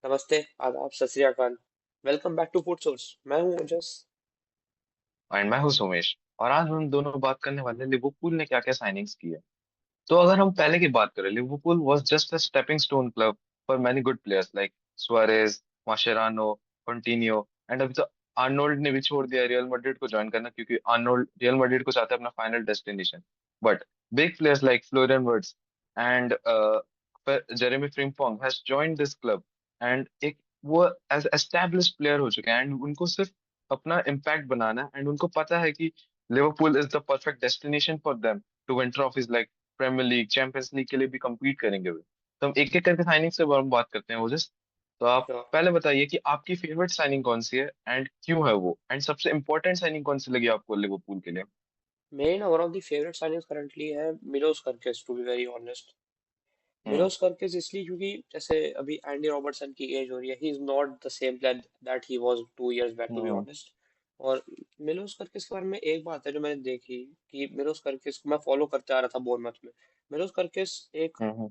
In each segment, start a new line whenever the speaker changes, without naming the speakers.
नमस्ते, आदाब, सत श्री अकाल। Welcome back to food source. मैं हूँ ओजस।
एंड मैं हूँ सोमेश। और आज हम दोनों बात करने वाले हैं लिवरपूल ने क्या क्या साइनिंग्स की है। तो अगर हम पहले की बात करें, Liverpool was just a stepping stone club for many good players like Suarez, Mascherano, Coutinho. And अभी तो आर्नोल्ड ने भी छोड़ दिया रियल मैड्रिड को ज्वाइन करना, क्योंकि आर्नोल्ड रियल मैड्रिड को चाहता है अपना final destination. But big players like Florian words and Jeremie Frimpong has joined this club. And एक वो एज एस्टैब्लिश्ड प्लेयर हो चुके हैं, एंड उनको सिर्फ अपना इम्पैक्ट बनाना है, एंड उनको पता है कि Liverpool is the perfect destination for them to win trophies like premier league, champions league के लिए भी compete करेंगे वे। तो हम एक एक करके साइनिंग से हम बात करते हैं ओजस। तो आप पहले बताइए कि आपकी फेवरेट साइनिंग कौन सी है एंड क्यों है वो, एंड सबसे इंपॉर्टेंट साइनिंग कौन सी लगी आपको लिवरपूल के लिए।
मेरी ना one of the favourite signings currently है Milos Kerkez, to be very honest.
Hmm.
Milos Kerkez इसलिए क्योंकि जैसे अभी एंडी रॉबर्टसन की एज हो रही है, he is not the same player that he was 2 years बैक, टू बी
हम्म।
ऑनेस्ट। और मिलोस कर्केस के बारे में एक बात है जो मैंने देखी, कि मिलोस कर्केस को मैं फॉलो करते आ रहा था बोurnemouth में। मिलोस कर्केस एक
हम्म।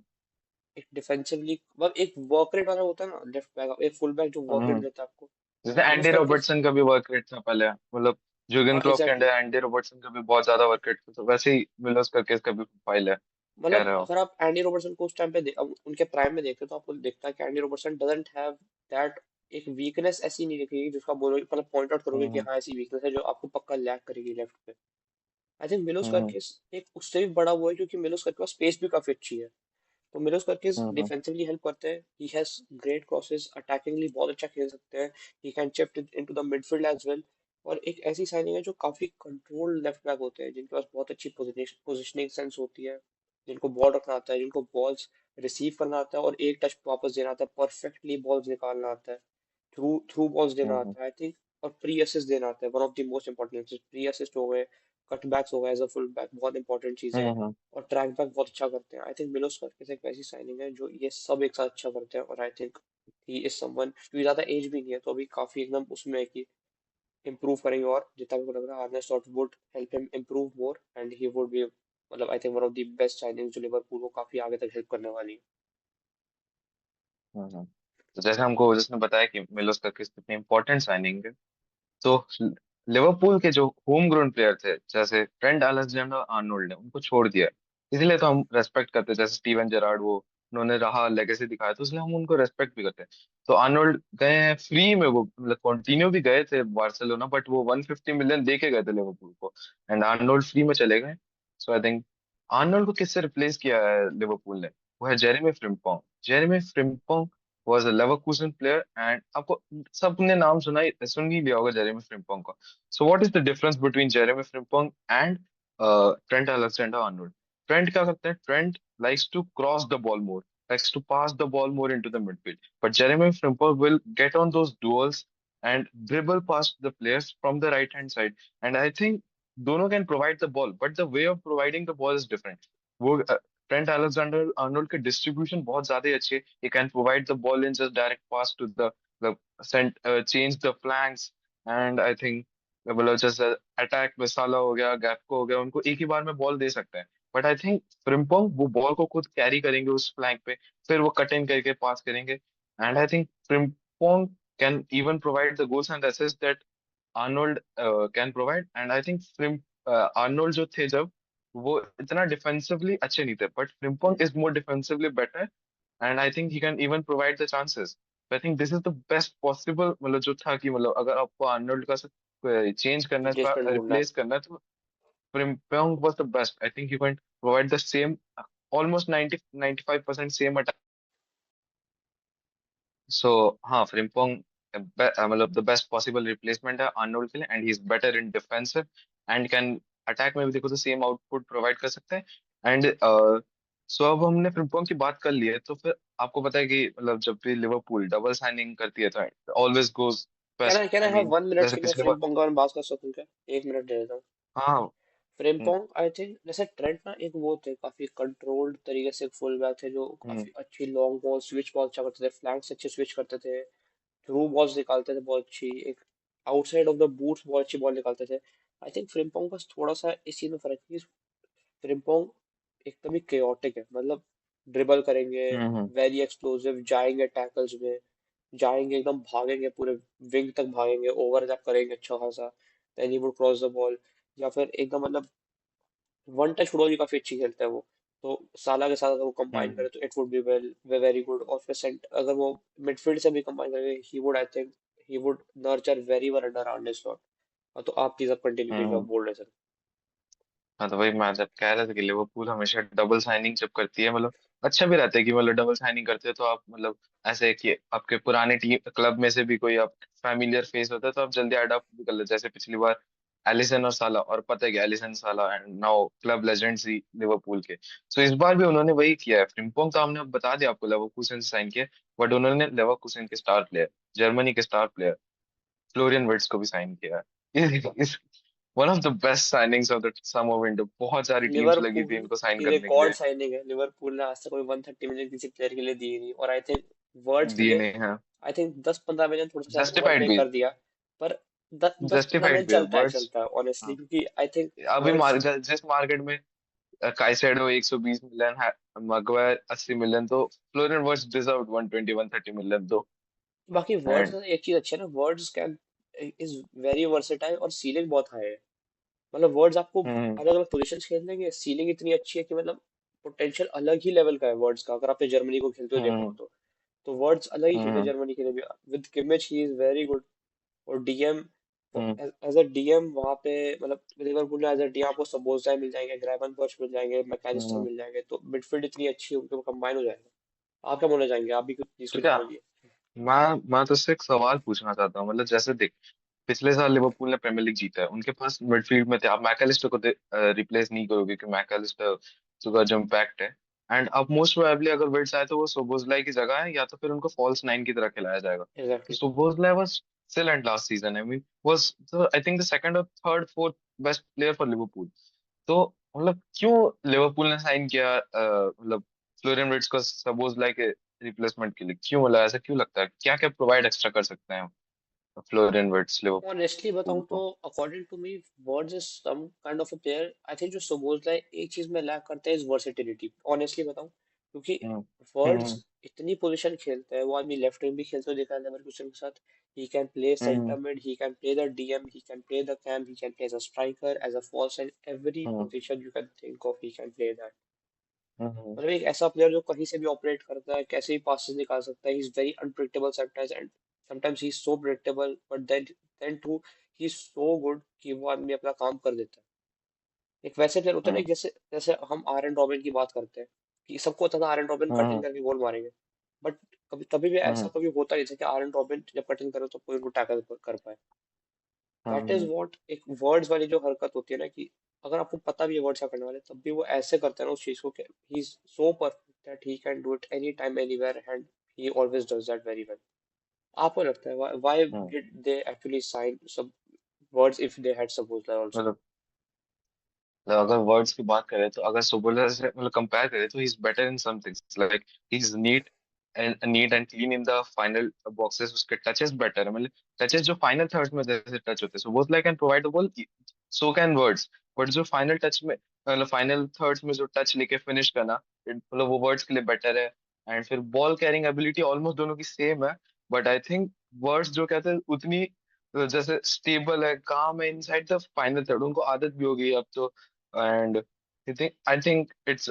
एक डिफेंसिवली मतलब एक वर्क रेट वाला होता है ना, लेफ्ट बैक, एक फुल बैक जो वर्क रेट
हम्म।
देता है आपको।
जैसे
मिलोस
एंडी
कर्केस,
रॉबर्टसन का भी वर्क रेट था पहले, मतलब जूर्गेन
हाँ
क्लॉप के अंडर
एग्जैक्टली।
एंडी रॉबर्टसन का भी बहुत ज्यादा वर्क रेट था, तो वैसे ही मिलोस करके इसका भी फाइल है, कह
मतलब
रहे हो।
अगर आप एंडी रॉबर्टसन को उस टाइम पे अब उनके प्राइम में देखते हो, तो आपको दिखता है कि Andy Robertson doesn't have that. एक वीकनेस ऐसी नहीं दिखेगी जिसका बोलोगे, मतलब पॉइंट आउट करोगे कि
हम्म।
हाँ ऐसी वीकनेस है जो आपको पक्का लैग करेगी लेफ्ट पे। आई थिंक मिलोस
हम्म।
करके एक उससे भी बड़ा वो है, क्योंकि मिलोस करके पास स्पेस भी काफी अच्छी है। तो मिलोस करके
हम्म।
डिफेंसिवली हेल्प करते हैं, he has great crosses, attackingly बहुत अच्छा खेल सकते हैं। He can chip into the midfield as well. और एक ऐसी साइनिंग है जो काफी कंट्रोल्ड लेफ्ट बैक होते हैं, जिनके पास बहुत अच्छी पोजिशनिंग सेंस होती है, जिनको बॉल रखना आता है, जिनको बॉल्स रिसीव करना आता है और एक टच वापस देना आता है, परफेक्टली बॉल्स निकालना आता है, थ्रू थ्रू बॉल्स देना
हम्म।
आता है, आई थिंक। और प्री असिस्ट देना आता है, one of the most important pre assist हो गए, कटबैक्स हो गए एज अ फुल बैक, बहुत इंपॉर्टेंट चीज है।
हम्म।
और ट्रैक बैक बहुत अच्छा करते हैं। आई थिंक मिलोस करके एक ऐसी साइनिंग है जो ये सब एक साथ अच्छा करते हैं। और I think he is someone, क्योंकि ज्यादा एज भी नहीं है, तो अभी काफी एकदम उसमें है कि इम्प्रूव करेंगे। और जितना मेरे को लग रहा है Arne Slot would help him improve more, and he would be, मतलब I think one of the best signing जो लिवरपूल को काफी आगे तक हेल्प करने वाली है।
तो जैसे हमको जिसने बताया कि मिलोस करके कितनी इंपॉर्टेंट साइनिंग है, तो लिवरपूल के जो होम ग्रोन प्लेयर थे जैसे ट्रेंट अलेक्जेंडर आर्नोल्ड ने उनको छोड़ दिया, इसलिए तो हम रेस्पेक्ट करते हैं। जैसे स्टीवन जेरार्ड, वो उन्होंने रहा लेगेसी दिखाया, तो इसलिए हम उनको रेस्पेक्ट भी करते हैं। तो आर्नोल्ड गए हैं फ्री में, वो मतलब कॉन्टिन्यू भी गए थे बार्सिलोना, बट वो 150 मिलियन दे के गए थे लिवरपूल को, एंड आर्नोल्ड फ्री में चले गए। सो आई थिंक आर्नोल्ड को किससे रिप्लेस किया है लिवरपूल ने, वो है Jeremie Frimpong. Jeremie Frimpong was a Leverkusen player, and आपको सबने नाम सुन ही लिया होगा जेरेमी फ्रिम्पोंग का। So what is the difference between Jeremy Frimpong and Trent Alexander-Arnold? Trent क्या करते हैं? Trent likes to cross the ball more, likes to pass the ball more into the midfield. But Jeremy Frimpong will get on those duels and dribble past the players from the right hand side. And I think दोनों can provide the ball, but the way of providing the ball is different. वो Trent Alexander Arnold की distribution बहुत ज्यादा ही अच्छी है। He can provide the ball in just direct pass to the change the flanks, and I think मतलब जैसे attack में साला हो गया, गैप्को हो गया, उनको एक ही बार में बॉल दे सकते हैं। बट आई थिंक फ्रिम्पोंग वो बॉल को खुद कैरी करेंगे उस फ्लैंक पे, फिर वो कट इन करके पास करेंगे। And I think Frimpong can even provide the goals and assist that Arnold can provide. And I think Arnold जो थे जब, वो इतना डिफेंसिवली अच्छे नहीं थे, but Frimpong is more defensively better, and I think he can even provide the chances. I think this is the best possible, मतलब जो था कि मतलब अगर आपको आर्नोल्ड का चेंज करना है,
रिप्लेसमेंट ढूंढना है।
रिप्लेस करना है, तो Frimpong was the best. I think you can provide the same almost 90 95% same attack. So हाँ, फ्रिम्पोंग मतलब द बेस्ट पॉसिबल रिप्लेसमेंट है आर्नोल्ड के लिए, and he is better in defensive and can attack में भी देखो तो सेम आउटपुट प्रोवाइड कर सकते हैं। एंड सो अब हमने फ्रिम्पोंग की बात कर ली है, तो फिर आपको पता है कि मतलब जब भी लिवरपूल डबल साइनिंग करती है तो always goes best,
can
I
I have
mean
1 minute
जैसे
कि मैं
पिछले बार।
फ्रेम्पोंग के बारे में बात कर सकूं क्या? 1 मिनट दे देता हूँ।
हाँ। हम्म।
फ्रेम्पोंग आई थिंक जैसे ट्रेंट ना, एक वो थे काफी कंट्रोल्ड तरीके से, फुल बैक थे जो
हम्म।
काफी अच्छी लॉन्ग बॉल स्विच बॉल अच्छा करते थे, फ्लैंक से अच्छे स्विच करते थे, थ्रू बॉल्स निकालते थे बहुत अच्छी, एक आउटसाइड ऑफ द बूट्स बहुत अच्छी बॉल निकालते थे। आई थिंक फ्रिम्पोंग का थोड़ा सा इस चीज में फर्क है कि फ्रिम्पोंग एकदम ही chaotic है, मतलब ड्रिबल करेंगे,
हम्म।
वेरी एक्सप्लोसिव, जाएंगे टैकल्स में, जाएंगे एकदम भागेंगे पूरे विंग तक भागेंगे, ओवरलैप करेंगे अच्छा खासा, then he would cross the ball, या फिर एकदम मतलब वन टच फुटबॉल भी काफी अच्छी खेलता है वो। तो साला के साथ अगर वो कंबाइन करे
हम्म
तो it would be very good. और फिर अगर वो मिडफील्ड से भी कंबाइन करे, he would I think he would nurture very well under आर्ने slot. तो आप प्लीज अब कंटिन्यू कीजिए जो आप
हम्म।
बोल रहे थे।
हाँ तो वही मैं जब कह रहा था कि लिवरपूल हमेशा डबल साइनिंग जब करती है, मतलब अच्छा भी रहता है कि मतलब डबल साइनिंग करते हैं तो आप मतलब ऐसे है कि आपके पुराने टीम क्लब में से भी कोई आप फैमिलियर फेस होता है तो आप जल्दी अडॉप्ट भी कर लेते हैं। जैसे पिछली बार एलिसन और साला, और पता है कि एलिसन साला and now club legends he Liverpool के। सो इस बार भी उन्होंने वही किया है। फ्रिम्पोंग तो हमने बता दिया आपको लेवरकुसेन से साइन किया, बट उन्होंने लेवरकुसेन के स्टार प्लेयर, जर्मनी के स्टार प्लेयर फ्लोरियन वर्ट्स को भी साइन किया है। इस one of the best signings of the summer window. बहुत सारी टीम्स लगी थी
लिवरपूल
इनको साइन
की
करने के
रिकॉर्ड
लिए,
साइनिंग है, लिवरपूल ने आज तक कोई 130 मिलियन किसी प्लेयर के लिए दी नहीं, और आई थिंक वर्ड्स के
दिए
लिए
नहीं हैं।
आई थिंक 10-15 मिलियन थोड़ा सा शायद ओवर
जस्टिफाइड
पे
भी,
कर दिया। पर 10-15 मिलियन
जस्टिफाइड भी
चलता है,
वर्ड्स।
चलता है ऑनेस्टली,
हाँ
क्योंकि आई थिंक
अभी
वर्ड्स।
जिस मार्केट में काइसेडो 120 मिलियन है, मगवायर 80 मिलियन, तो फ्लोरियन वर्ड्स डिजर्व 120 130 मिलियन तो।
बाकी वर्ड्स
एंड
का एक चीज अच्छी है ना, words can is very versatile और सीलिंग बहुत हाई है। मतलब वर्ड्स आपको
हम्म
अलग अलग पोजीशंस खेल देंगे, सीलिंग इतनी अच्छी है कि मतलब पोटेंशियल अलग ही लेवल का है वर्ड्स का, अगर आपने जर्मनी को खेलते हुए देखा हो
हम्म
तो वर्ड्स अलग ही खेलते हैं
हम्म
जर्मनी के लिए भी। With Kimmich he is very good. और DM,
hmm
as a DM वहाँ पे, मतलब लिवरपूल में एज अ डीएम आपको सबोज़ाई मिल जाएंगे, ग्रावनबर्च मिल जाएंगे, मैकलिस्टर
हम्म।
मिल जाएंगे, तो मिडफील्ड इतनी अच्छी है, उनके कंबाइन हो जाएगा। आप क्या बोलना चाहेंगे? आप भी कुछ प्लीज
तो
कुछ
क्या,
बोलिए।
मैं तुझसे एक सवाल पूछना चाहता हूँ। मतलब जैसे देख, पिछले साल लिवरपूल ने प्रीमियर लीग जीता है, उनके पास मिडफील्ड में थे, आप मैकलिस्टर को रिप्लेस नहीं करोगे क्योंकि मैकलिस्टर का जो इम्पैक्ट है। एंड अब मोस्ट प्रोबेबली अगर विर्ट्स आए तो वो सोबोजलाई की जगह है, या तो फिर उनको फॉल्स नाइन की तरह खिलाया जाएगा। तो
exactly.
Szoboszlai was still and last season I mean was I think the second और third fourth best player for Liverpool. तो मतलब क्यों लिवरपूल ने साइन किया मतलब फ्लोरियन विर्ट्स को सोबोजलाई के रिप्लेसमेंट के लिए? क्यों, मतलब ऐसा क्यों लगता है? क्या क्या प्रोवाइड एक्स्ट्रा कर सकते हैं फ्लोरियन विर्ट्स
ऑनेस्टली
लिवरपूल
बताऊं तो
को?
According to me Wirtz is some kind of a player. I think जो सोबोज़लाई एक चीज में लैक करते हैं इज वर्सेटिलिटी, ऑनेस्टली बताऊं, क्योंकि
हम्म
वर्ड्स
हम्म
इतनी पोजीशन खेलते हैं, वो आदमी लेफ्ट विंग भी खेलते हुए देखा है लेवरकुसेन के साथ। He can play
hmm
centre mid, he can play the DM, he can play the CAM, he can play as a striker, as a false nine, every
hmm
position you can think of he can play that.
Hmm
मतलब एक ऐसा player जो कहीं से भी operate करता है, कैसे भी पासेस निकाल सकता है। He is very unpredictable sometimes, and sometimes he is so predictable, but then to he is so good कि वो आदमी अपना काम कर देता है। एक वैसे प्लेयर होता है ना,
हम्म
जैसे जैसे हम आरन रॉबिन की बात करते हैं कि सबको पता था आरन रॉबिन कटिंग
हम्म
करके गोल मारेंगे, बट कभी कभी भी ऐसा
हम्म
कभी होता नहीं था कि आरन रॉबिन जब कटिंग करे तो कोई उनको टैकल कर पाए। दैट इज
हम्म
व्हाट एक वर्ड्स वाली जो हरकत होती है ना, कि अगर आपको पता भी है वर्ड्स क्या करने वाले, तब भी वो ऐसे करते हैं ना उस चीज को, he is so perfect that he can do it any time anywhere, and he always does that very well. आपको लगता है why
hmm.
Did they actually sign सब Wirtz if they had suppose also?
मतलब अगर words की बात करें तो अगर सुबोला से मतलब कंपेयर करें तो he is better in some things, like he is neat and clean in the final boxes. उसके टचेस बेटर है, मतलब टचेस जो फाइनल थर्ड्स में जैसे टच होते हैं, so both like can provide the ball, so can words. But जो final touch में मतलब फाइनल थर्ड्स में जो टच लेके फिनिश करना, मतलब वो वर्ड्स के लिए बेटर है। एंड फिर बॉल कैरिंग एबिलिटी ऑलमोस्ट दोनों की सेम है, बट आई थिंक वर्ड्स जो कहते हैं उतनी जैसे स्टेबल है, काम है इनसाइड द फाइनल थर्ड, उनको आदत भी हो गई है अब तो। and I think it's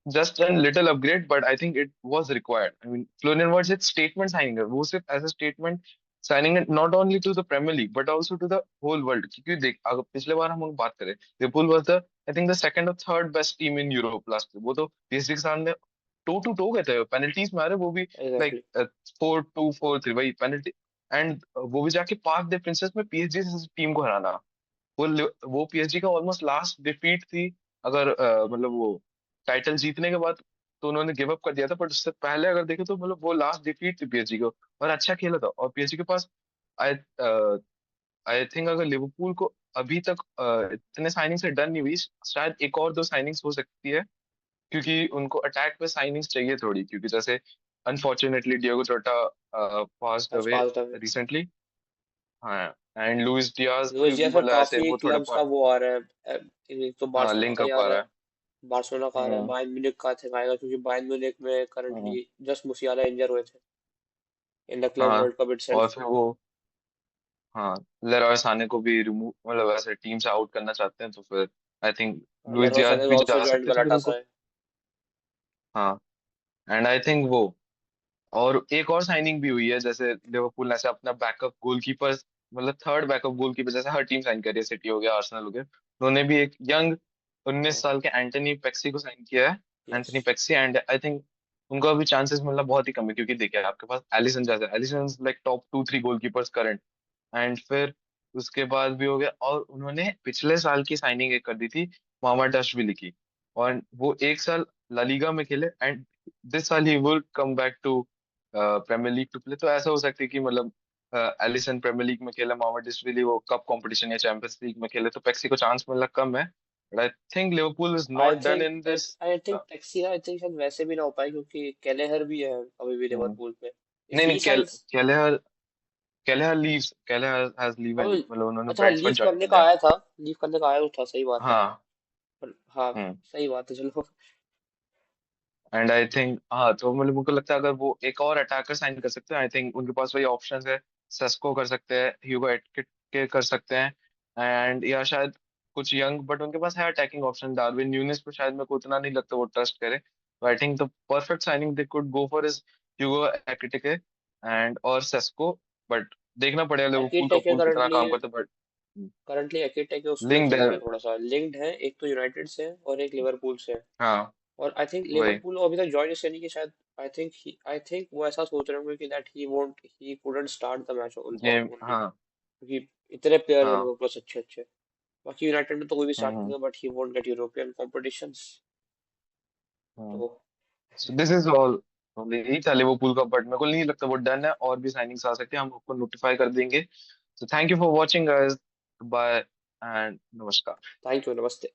just a little upgrade, but I think it was required. I mean, Florian Wirtz it's statement signing है, वो सिर्फ as a statement signing है, not only to the Premier League but also to the whole world। क्योंकि देख अगर पिछले बार हम लोग बात करें, Liverpool was the I think the second or third best team in Europe last year। वो तो पीएसजी के सामने टो टू टो गए थे, पेनल्टीज मारे वो भी, लाइक
एग्जैक्टली।
4-2 4-3 वही पेनल्टी। एंड वो भी जाके पार्क दे प्रिंसेस में पीएसजी टीम को हराना। वो पीएसजी का ऑलमोस्ट लास्ट डिफीट थी। अगर मतलब वो टाइटल जीतने के बाद तो उन्होंने गिव अप कर दिया था, बट उससे पहले अगर देखे तो मतलब वो लास्ट डिफीट थी पीएसजी को, और अच्छा खेला था। और पीएसजी के पास आई आई थिंक अगर लिवरपूल को अभी तक इतने साइनिंग से डन नहीं हुई, शायद एक और दो साइनिंग्स हो सकती है, क्योंकि उनको अटैक पे साइनिंग्स चाहिए थोड़ी, क्योंकि जैसे unfortunately Diogo Jota passed
has
away
passed away.
Recently. हाँ, एंड लुइस डियाज
लुइस
भी
डियाज का
मतलब ऐसे
काफी
वो थोड़ा
क्लब्स का वो आ रहा है, एक तो
हाँ
बार्सिलोना
लिंक
का ही
अप
आ
आ
रहा
रहा
है,
है।
बार्सिलोना का आ रहा है,
हम्म
बायर्न म्यूनिख का आएगा, क्योंकि बायर्न म्यूनिख में
हम्म
करंटली जस्ट मुसियाला इंजर हुए थे। इन द क्लब
हाँ,
वर्ल्ड कप
और
इटसेल्फ।
फिर वो, हाँ, लेरॉय साने को भी रिमूव, मतलब ऐसे टीम से आउट करना चाहते हैं, तो फिर आई थिंक लुइस
लेरोय
डियाज
साने
भी
ऑल्सो
जा
जॉइंड
सकते थे, फिर उनको।
गलाटासाराय।
हाँ, एंड आई थिंक वो, और एक और साइनिंग भी हुई है, जैसे लिवरपूल ने ऐसे अपना बैकअप गोलकीपर, मतलब थर्ड बैकअप गोलकीपर, जैसे हर टीम साइन कर रही है, सिटी हो गया, आर्सेनल हो गया, उन्होंने भी एक यंग 19 साल के एंटनी पेक्सी को साइन किया है।
यस।
एंटनी पेक्सी, एंड आई थिंक उनको अभी चांसेस मिलना बहुत ही कम है, क्योंकि देखिए आपके पास एलिसन, जैसे Alisson like top 2 3 goalkeepers current. And फिर उसके बाद भी हो गया, और उन्होंने पिछले साल की साइनिंग एक कर दी थी, मामाडाशविली की, और वो एक साल ला लीगा में खेले, एंड दिस साल he will come back to premier league to play. तो ऐसा हो सकता है कि मतलब एलिसन प्रीमियर लीग में खेले, मामाडाशविली वो कप कंपटीशन या चैंपियंस लीग में खेले, तो पेक्सी को चांस मिलना कम है। But I think Liverpool is
I
not done
think
in this.
Takes I think taxi I think शायद वैसे भी ना हो पाए, क्योंकि केलेहर भी है अभी भी लिवरपूल पे। इफ
नहीं नहीं,
he signs.
Kelleher, Kelleher leaves, Kelleher has leave
अब
एंड मतलब उन्होंने
अच्छा,
ब्रेंटफोर्ड
लीव
ज्वाइन
करने
कर
का
लिया।
आया था। लीव करने का आया तो था, सही बात है।
हाँ।
पर हाँ,
हम्म।
सही बात है, चलो।
एंड आई थिंक, हाँ, तो मतलब मुझको लगता है अगर वो एक और अटैकर साइन कर सकते हैं, आई थिंक उनके पास वही ऑप्शंस है। सेस्को कर सकते हैं, ह्यूगो एटिकेट के कर सकते हैं, एंड या शायद कुछ यंग, बट उनके पास है अटैकिंग ऑप्शन, डार्विन न्यूनेस पे शायद मेरे को उतना नहीं लगता वो ट्रस्ट करे। तो आई think the perfect signing they could go for is Hugo etiquette and और सेस्को। बट देखना पड़ेगा लिवरपूल का
एकिटेक है
पूल कितना
करंटली।
काम करता है, बट
करंटली एकिटेक उसमें
लिंक्ड
चल
है।
रहा है, थोड़ा सा लिंक्ड है, एक तो यूनाइटेड से है और एक लिवरपूल से है।
हाँ,
और आई थिंक
वही।
लिवरपूल अभी तक जॉइन इसलिए नहीं कि शायद, आई थिंक वो ऐसा सोच रहे होंगे कि that he couldn't start the match
game,
only,
हाँ।
क्योंकि इतने प्लेयर हैं
हाँ।
लिवरपूल पास अच्छे अच्छे। बाकी यूनाइटेड में तो कोई भी स्टार्ट
हम्म।
करेगा, but he won't get European competitions.
Hmm.
तो
सो दिस इज ऑल, यही था लिवरपूल का, बट मेरे को नहीं लगता वो डन है, और भी साइनिंग्स आ सकते हैं, हम आपको नोटिफाई कर देंगे। So thank you for watching guys, bye and नमस्कार।
थैंक यू, नमस्ते।